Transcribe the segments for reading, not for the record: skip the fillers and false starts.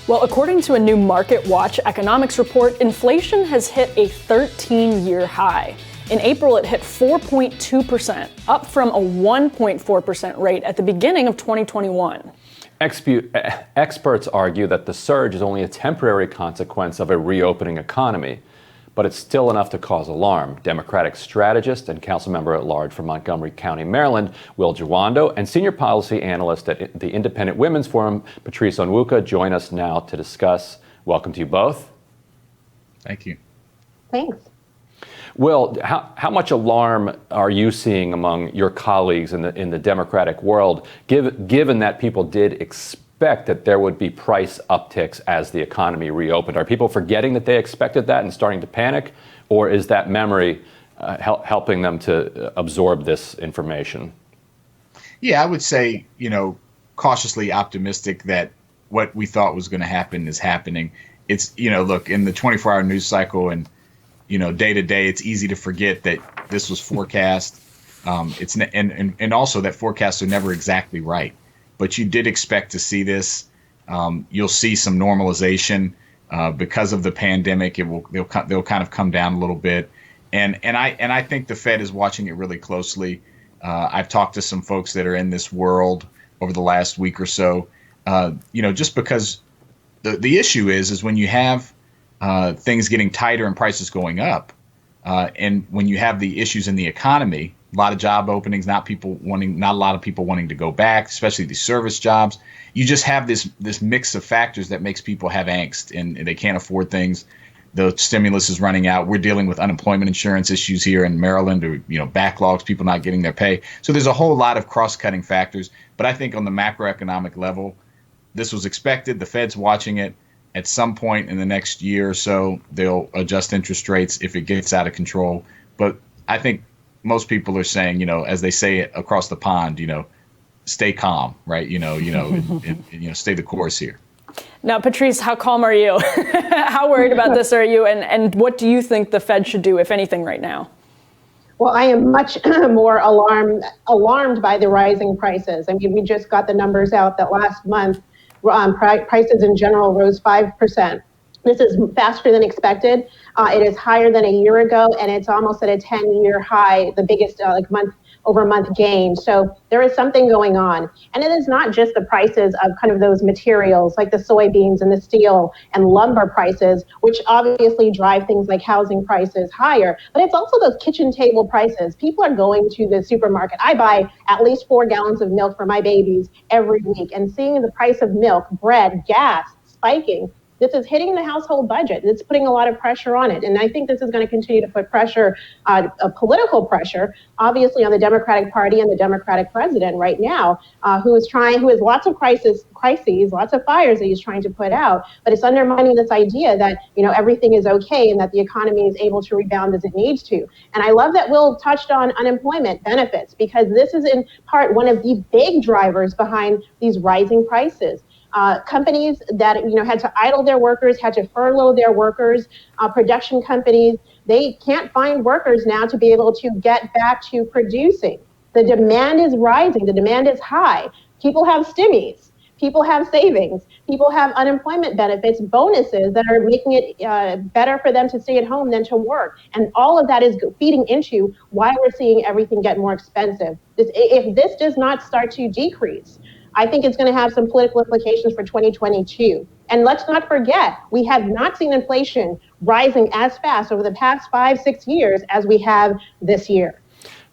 Well, according to a new Market Watch economics report, inflation has hit a 13-year high. In April, it hit 4.2%, up from a 1.4% rate at the beginning of 2021. Experts argue that the surge is only a temporary consequence of a reopening economy, but it's still enough to cause alarm. Democratic strategist and council member at large from Montgomery County, Maryland, Will Jawando, and senior policy analyst at the Independent Women's Forum, Patrice Onwuka, join us now to discuss. Welcome to you both. Thank you. Thanks. Will, how much alarm are you seeing among your colleagues in the Democratic world, given that people did expect that there would be price upticks as the economy reopened? Are people forgetting that they expected that and starting to panic, or is that memory helping them to absorb this information? Yeah, I would say, cautiously optimistic that what we thought was going to happen is happening. It's, look, in the 24-hour news cycle and day to day, it's easy to forget that this was forecast. And also that forecasts are never exactly right. But you did expect to see this. You'll see some normalization because of the pandemic. They'll kind of come down a little bit. And I think the Fed is watching it really closely. I've talked to some folks that are in this world over the last week or so. Just because the issue is when you have things getting tighter and prices going up, and when you have the issues in the economy, a lot of job openings, not a lot of people wanting to go back, especially these service jobs. You just have this mix of factors that makes people have angst and they can't afford things. The stimulus is running out. We're dealing with unemployment insurance issues here in Maryland, or backlogs, people not getting their pay. So there's a whole lot of cross-cutting factors. But I think on the macroeconomic level, this was expected. The Fed's watching it. At some point in the next year or so, they'll adjust interest rates if it gets out of control. But I think most people are saying, as they say it across the pond, stay calm, right? Stay the course here. Now, Patrice, how calm are you? How worried about this are you? And what do you think the Fed should do, if anything, right now? Well, I am much more alarmed by the rising prices. I mean, we just got the numbers out that last month prices in general rose 5%. This is faster than expected. It is higher than a year ago, and it's almost at a 10-year high, the biggest month-over-month gain. So there is something going on. And it is not just the prices of kind of those materials like the soybeans and the steel and lumber prices, which obviously drive things like housing prices higher, but it's also those kitchen table prices. People are going to the supermarket. I buy at least 4 gallons of milk for my babies every week, and seeing the price of milk, bread, gas spiking, this is hitting the household budget. It's putting a lot of pressure on it. And I think this is going to continue to put pressure, political pressure, obviously on the Democratic Party and the Democratic president right now, who has lots of crises, lots of fires that he's trying to put out. But it's undermining this idea that, everything is okay and that the economy is able to rebound as it needs to. And I love that Will touched on unemployment benefits, because this is in part one of the big drivers behind these rising prices. Companies that had to idle their workers, had to furlough their workers, production companies, they can't find workers now to be able to get back to producing. The demand is rising. The demand is high. People have stimmies. People have savings. People have unemployment benefits, bonuses that are making it better for them to stay at home than to work. And all of that is feeding into why we're seeing everything get more expensive. If this does not start to decrease, I think it's going to have some political implications for 2022. And let's not forget, we have not seen inflation rising as fast over the past 5-6 years as we have this year.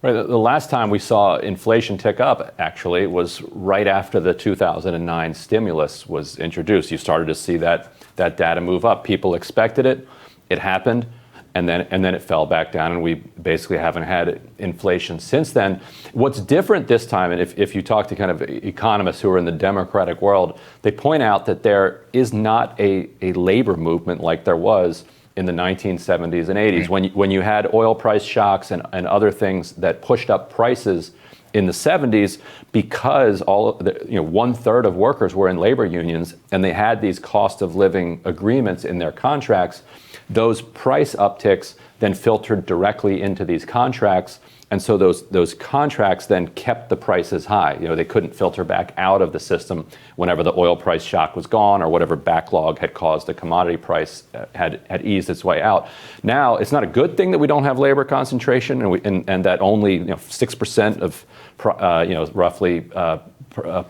Right. The last time we saw inflation tick up, actually, was right after the 2009 stimulus was introduced. You started to see that data move up. People expected it. It happened. And then it fell back down, and we basically haven't had inflation since then. What's different this time, and if you talk to kind of economists who are in the Democratic world, they point out that there is not a labor movement like there was in the 1970s and 80s, when you had oil price shocks and other things that pushed up prices in the 70s, because 1/3 of workers were in labor unions, and they had these cost of living agreements in their contracts, those price upticks then filtered directly into these contracts. And so those contracts then kept the prices high. They couldn't filter back out of the system whenever the oil price shock was gone or whatever backlog had caused the commodity price had eased its way out. Now, it's not a good thing that we don't have labor concentration and that only 6% of roughly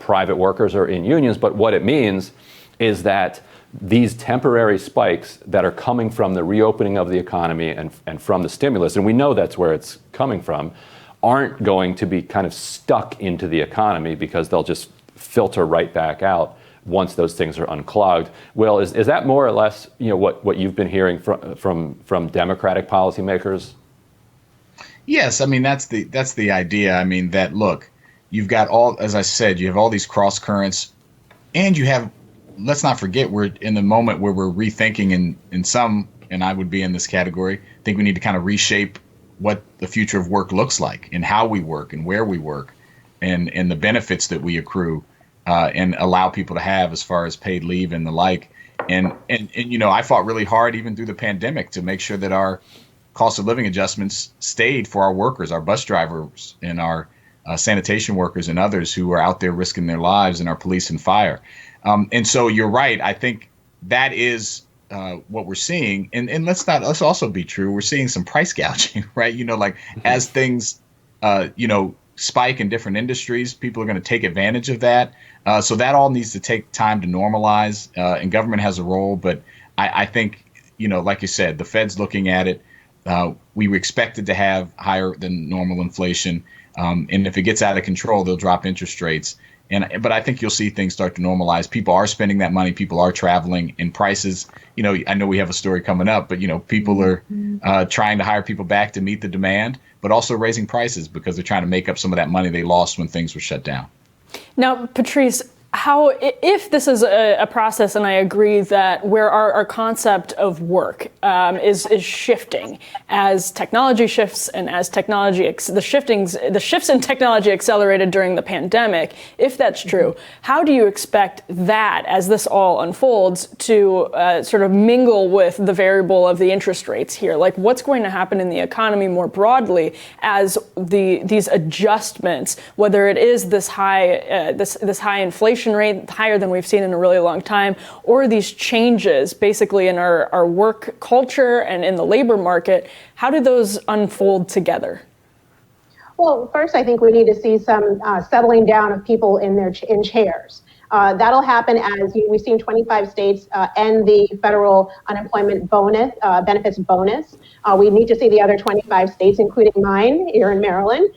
private workers are in unions. But what it means is that these temporary spikes that are coming from the reopening of the economy and from the stimulus, and we know that's where it's coming from, aren't going to be kind of stuck into the economy because they'll just filter right back out once those things are unclogged. Will, is that more or less what you've been hearing from Democratic policymakers? Yes, I mean that's the idea. I mean that look, you've got as I said, you have all these cross currents, and you have. Let's not forget, we're in the moment where we're rethinking in some, and I would be in this category, I think we need to kind of reshape what the future of work looks like and how we work and where we work and the benefits that we accrue and allow people to have as far as paid leave and the like. And I fought really hard even through the pandemic to make sure that our cost of living adjustments stayed for our workers, our bus drivers and our sanitation workers and others who are out there risking their lives, and our police and fire. And so you're right. I think that is what we're seeing. And let's also be true. We're seeing some price gouging, right? As things, spike in different industries, people are going to take advantage of that. So that all needs to take time to normalize, and government has a role. But I think, like you said, the Fed's looking at it. We were expected to have higher than normal inflation. And if it gets out of control, they'll drop interest rates. But I think you'll see things start to normalize. People are spending that money. People are traveling, and prices. I know we have a story coming up, but people are trying to hire people back to meet the demand, but also raising prices because they're trying to make up some of that money they lost when things were shut down. Now, Patrice, if this is a process, and I agree that where our concept of work is shifting as technology shifts and as the shifts in technology accelerated during the pandemic, if that's true, how do you expect that, as this all unfolds, to sort of mingle with the variable of the interest rates here? Like, what's going to happen in the economy more broadly as these adjustments, whether it is this high this high inflation rate, higher than we've seen in a really long time, or these changes basically in our work culture and in the labor market, how do those unfold together? Well, first, I think we need to see some settling down of people in chairs. That'll happen as we've seen 25 states end the federal unemployment benefits bonus. We need to see the other 25 states, including mine here in Maryland.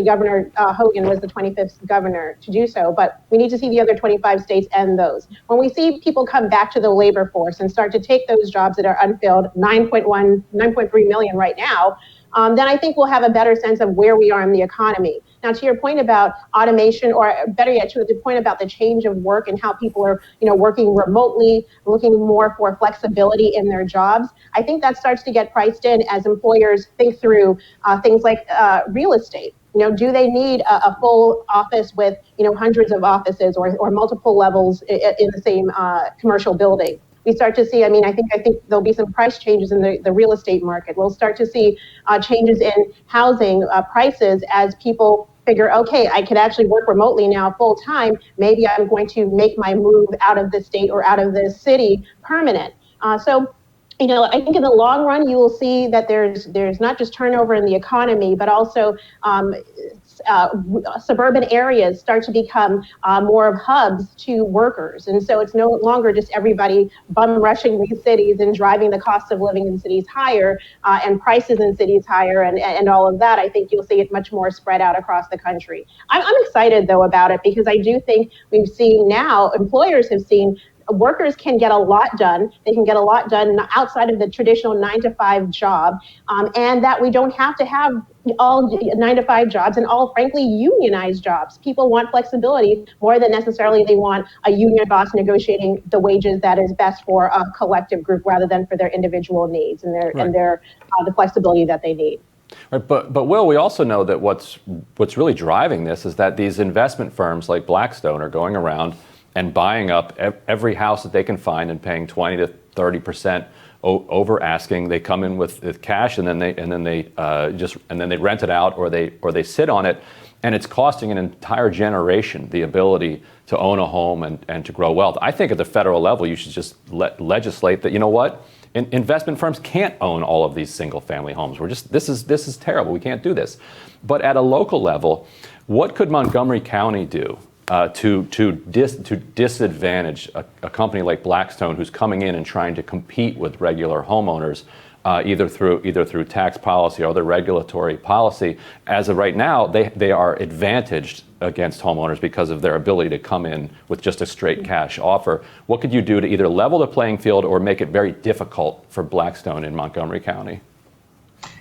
Governor Hogan was the 25th governor to do so, but we need to see the other 25 states end those. When we see people come back to the labor force and start to take those jobs that are unfilled, 9.3 million right now, then I think we'll have a better sense of where we are in the economy. Now, to your point about automation, or better yet, to the point about the change of work and how people are, working remotely, looking more for flexibility in their jobs, I think that starts to get priced in as employers think through things like real estate. Do they need a full office with, hundreds of offices or multiple levels in the same commercial building? We start to see, I think there'll be some price changes in the real estate market. We'll start to see changes in housing prices as people figure, okay, I could actually work remotely now full time. Maybe I'm going to make my move out of the state or out of the city permanent. I think in the long run, you will see that there's not just turnover in the economy, but also suburban areas start to become more of hubs to workers. And so it's no longer just everybody bum rushing these cities and driving the cost of living in cities higher and prices in cities higher and all of that. I think you'll see it much more spread out across the country. I'm excited, though, about it, because I do think we've seen now, employers have seen workers can get a lot done. They can get a lot done outside of the traditional 9-to-5 job, and that we don't have to have all 9-to-5 jobs and all, frankly, unionized jobs. People want flexibility more than necessarily they want a union boss negotiating the wages that is best for a collective group rather than for their individual needs and their the flexibility that they need. Right, but Will, we also know that what's really driving this is that these investment firms like Blackstone are going around and buying up every house that they can find and paying 20 to 30% over asking. They come in with cash, and then they rent it out, or they sit on it, and it's costing an entire generation the ability to own a home and to grow wealth. I think at the federal level, you should just legislate that, you know what, investment firms can't own all of these single family homes. This is terrible. We can't do this. But at a local level, what could Montgomery County do to disadvantage a company like Blackstone, who's coming in and trying to compete with regular homeowners, either through tax policy or other regulatory policy? As of right now, they are advantaged against homeowners because of their ability to come in with just a straight cash offer. What could you do to either level the playing field or make it very difficult for Blackstone in Montgomery County?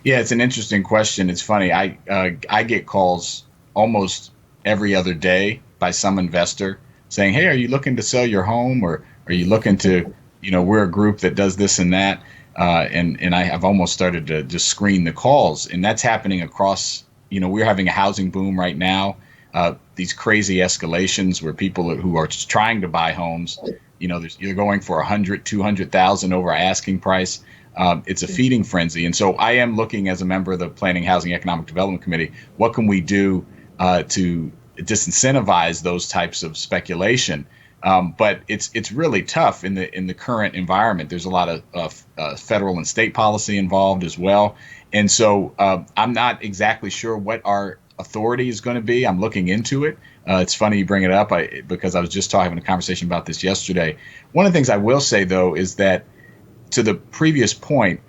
Yeah, it's an interesting question. It's funny. I get calls almost every other day by some investor saying, "Hey, are you looking to sell your home, or are you looking to, we're a group that does this and that." And I've almost started to just screen the calls, and that's happening across. We're having a housing boom right now. These crazy escalations where people who are just trying to buy homes, you're going for 100, 200,000 over asking price. It's a feeding frenzy. And so I am looking, as a member of the Planning, Housing, Economic Development Committee, what can we do to disincentivize those types of speculation? But it's really tough in the current environment. There's a lot of federal and state policy involved as well. And so I'm not exactly sure what our authority is going to be. I'm looking into it. It's funny you bring it up because I was just having a conversation about this yesterday. One of the things I will say, though, is that to the previous point,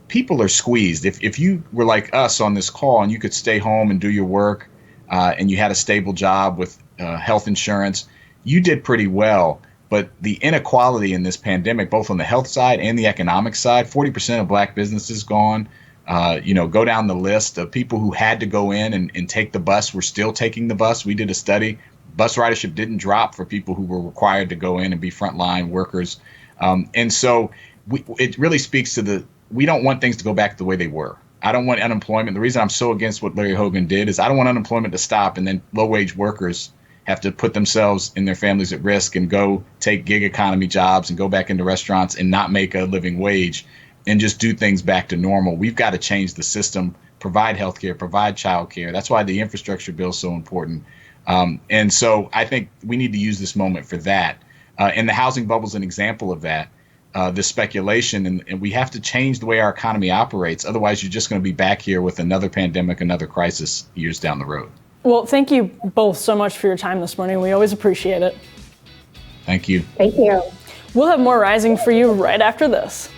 people are squeezed. If you were like us on this call and you could stay home and do your work and you had a stable job with health insurance, you did pretty well. But the inequality in this pandemic, both on the health side and the economic side, 40% of black businesses gone. Go down the list of people who had to go in and take the bus were still taking the bus. We did a study. Bus ridership didn't drop for people who were required to go in and be frontline workers. And so it really speaks to we don't want things to go back the way they were. I don't want unemployment. The reason I'm so against what Larry Hogan did is I don't want unemployment to stop and then low-wage workers have to put themselves and their families at risk and go take gig economy jobs and go back into restaurants and not make a living wage and just do things back to normal. We've got to change the system, provide health care, provide child care. That's why the infrastructure bill is so important. And so I think we need to use this moment for that. And the housing bubble is an example of that. The speculation, and we have to change the way our economy operates. Otherwise, you're just going to be back here with another pandemic, another crisis years down the road. Well, thank you both so much for your time this morning. We always appreciate it. Thank you. Thank you. We'll have more Rising for you right after this.